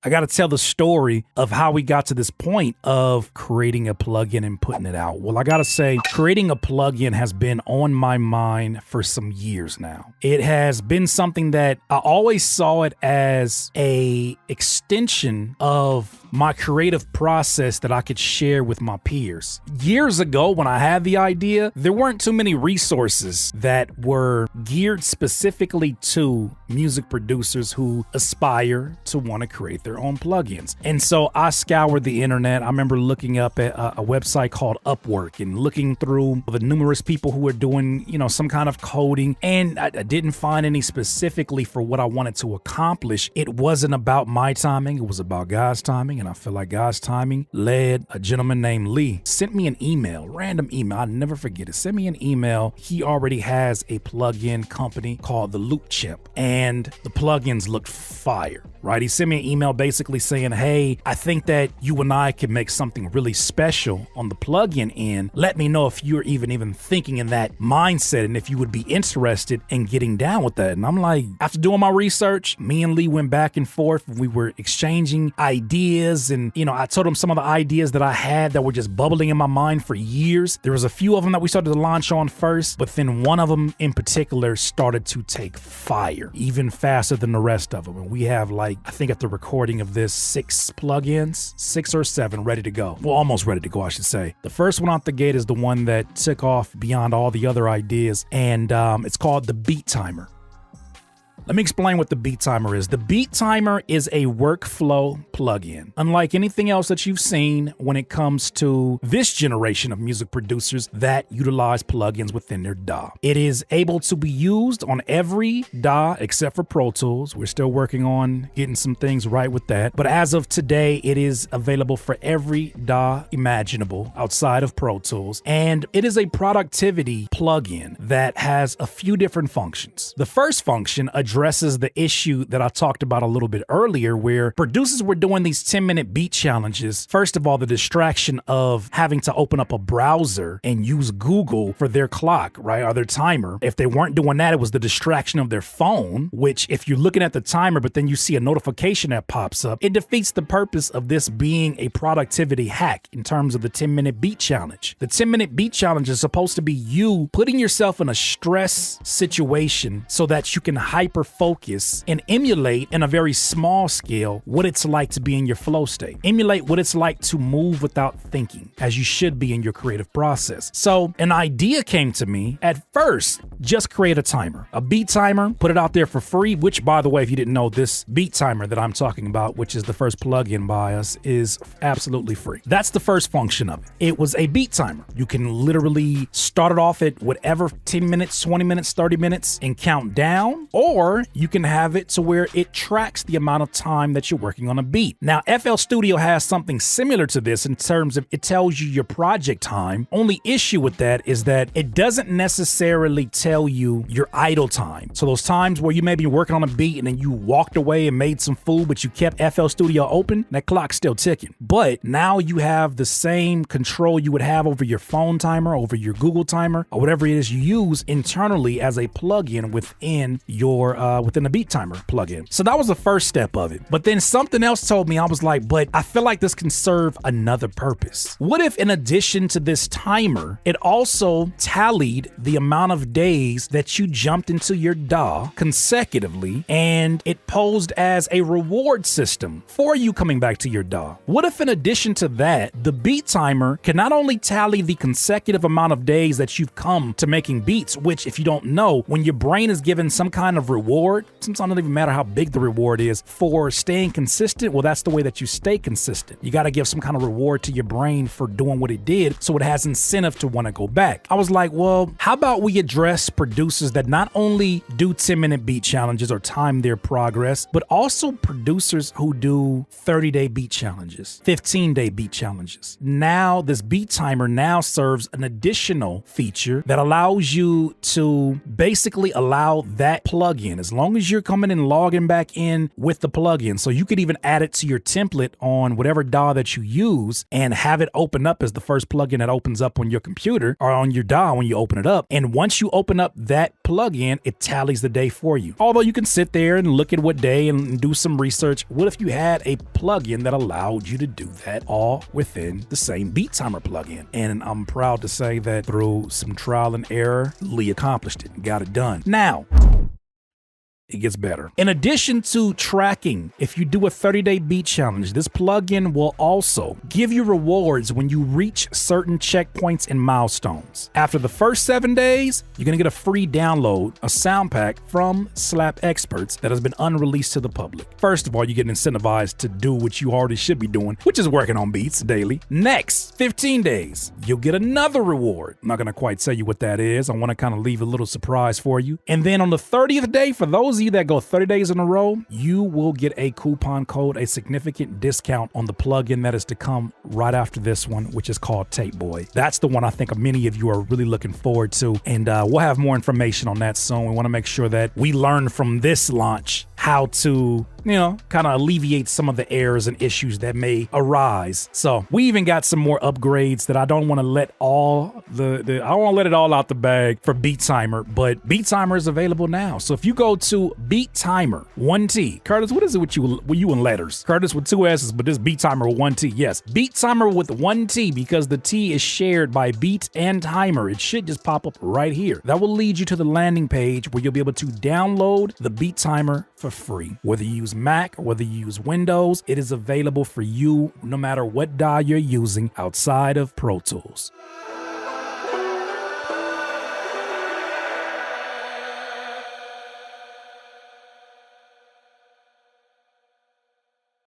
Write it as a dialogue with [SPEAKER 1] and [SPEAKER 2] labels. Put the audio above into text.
[SPEAKER 1] I got to tell the story of how we got to this point of creating a plugin and putting it out. Well, I got to say, creating a plugin has been on my mind for some years now. It has been something that I always saw it as a extension of my creative process that I could share with my peers. Years ago, when I had the idea, there weren't too many resources that were geared specifically to music producers who aspire to want to create their own plugins. And so I scoured the internet. I remember looking up at a website called Upwork and looking through the numerous people who were doing, some kind of coding. And I didn't find any specifically for what I wanted to accomplish. It wasn't about my timing. It was about God's timing. And I feel like God's timing led a gentleman named Lee, sent me an email, random email. I'll never forget it. Sent me an email. He already has a plugin company called the Loop Chimp, and the plugins looked fire, right? He sent me an email basically saying, hey, I think that you and I can make something really special on the plugin end. Let me know if you're even thinking in that mindset and if you would be interested in getting down with that. And I'm like, after doing my research, me and Lee went back and forth. We were exchanging ideas. And, I told him some of the ideas that I had that were just bubbling in my mind for years. There was a few of them that we started to launch on first, but then one of them in particular started to take fire even faster than the rest of them. And we have I think at the recording of this, 6 plugins, 6 or 7 ready to go. Well, almost ready to go, I should say. The first one out the gate is the one that took off beyond all the other ideas. And it's called the Beat Timer. Let me explain what the Beat Timer is. The Beat Timer is a workflow plugin. Unlike anything else that you've seen when it comes to this generation of music producers that utilize plugins within their DAW. It is able to be used on every DAW except for Pro Tools. We're still working on getting some things right with that. But as of today, it is available for every DAW imaginable outside of Pro Tools. And it is a productivity plugin that has a few different functions. The first function addresses the issue that I talked about a little bit earlier, where producers were doing these 10-minute beat challenges. First of all, the distraction of having to open up a browser and use Google for their clock, right, or their timer. If they weren't doing that, it was the distraction of their phone, which if you're looking at the timer, but then you see a notification that pops up, it defeats the purpose of this being a productivity hack in terms of the 10-minute beat challenge. The 10-minute beat challenge is supposed to be you putting yourself in a stress situation so that you can hyper focus and emulate in a very small scale what it's like to be in your flow state. Emulate what it's like to move without thinking, as you should be in your creative process. So an idea came to me. At first, just create a timer, a beat timer, put it out there for free, which, by the way, if you didn't know, this beat timer that I'm talking about, which is the first plugin by us, is absolutely free. That's the first function of it. It was a beat timer. You can literally start it off at whatever, 10 minutes, 20 minutes, 30 minutes, and count down, or you can have it to where it tracks the amount of time that you're working on a beat. Now, FL Studio has something similar to this in terms of it tells you your project time. Only issue with that is that it doesn't necessarily tell you your idle time. So those times where you may be working on a beat and then you walked away and made some food, but you kept FL Studio open, that clock's still ticking. But now you have the same control you would have over your phone timer, over your Google timer, or whatever it is you use internally as a plugin within your within the Beat Timer plugin. So that was the first step of it. But then something else told me, I was like, but I feel like this can serve another purpose. What if in addition to this timer, it also tallied the amount of days that you jumped into your DAW consecutively, and it posed as a reward system for you coming back to your DAW? What if in addition to that, the Beat Timer can not only tally the consecutive amount of days that you've come to making beats, which if you don't know, when your brain is given some kind of reward, sometimes it doesn't even matter how big the reward is for staying consistent. Well, that's the way that you stay consistent. You got to give some kind of reward to your brain for doing what it did so it has incentive to want to go back. I was like, well, how about we address producers that not only do 10-minute beat challenges or time their progress, but also producers who do 30-day beat challenges, 15-day beat challenges. Now, this Beat Timer now serves an additional feature that allows you to basically allow that plugin, as long as you're coming and logging back in with the plugin. So you could even add it to your template on whatever DAW that you use and have it open up as the first plugin that opens up on your computer or on your DAW when you open it up. And once you open up that plugin, it tallies the day for you. Although you can sit there and look at what day and do some research. What if you had a plugin that allowed you to do that all within the same beat timer plugin? And I'm proud to say that through some trial and error, Lee accomplished it and got it done. Now, it gets better. In addition to tracking, if you do a 30-day beat challenge, this plugin will also give you rewards when you reach certain checkpoints and milestones. After the first 7 days, you're gonna get a free download, a sound pack from Slap Experts that has been unreleased to the public. First of all, you get incentivized to do what you already should be doing, which is working on beats daily. Next, 15 days, you'll get another reward. I'm not gonna quite tell you what that is. I wanna kind of leave a little surprise for you. And then on the 30th day, for those of you that go 30 days in a row, you will get a coupon code, a significant discount on the plugin that is to come right after this one, which is called Tape Boy. That's the one I think many of you are really looking forward to, and we'll have more information on that soon. We want to make sure that we learn from this launch how to, kind of alleviate some of the errors and issues that may arise. So we even got some more upgrades that I don't want to let I don't want to let it all out the bag for Beat Timer, but Beat Timer is available now. So if you go to Beat Timer 1T, Curtis, what is it with you in letters? Curtis with 2 S's, but this Beat Timer 1T. Yes, Beat Timer with 1T, because the T is shared by Beat and Timer. It should just pop up right here. That will lead you to the landing page where you'll be able to download the Beat Timer for free. Whether you use Mac or whether you use Windows, it is available for you no matter what DAW you're using outside of Pro Tools.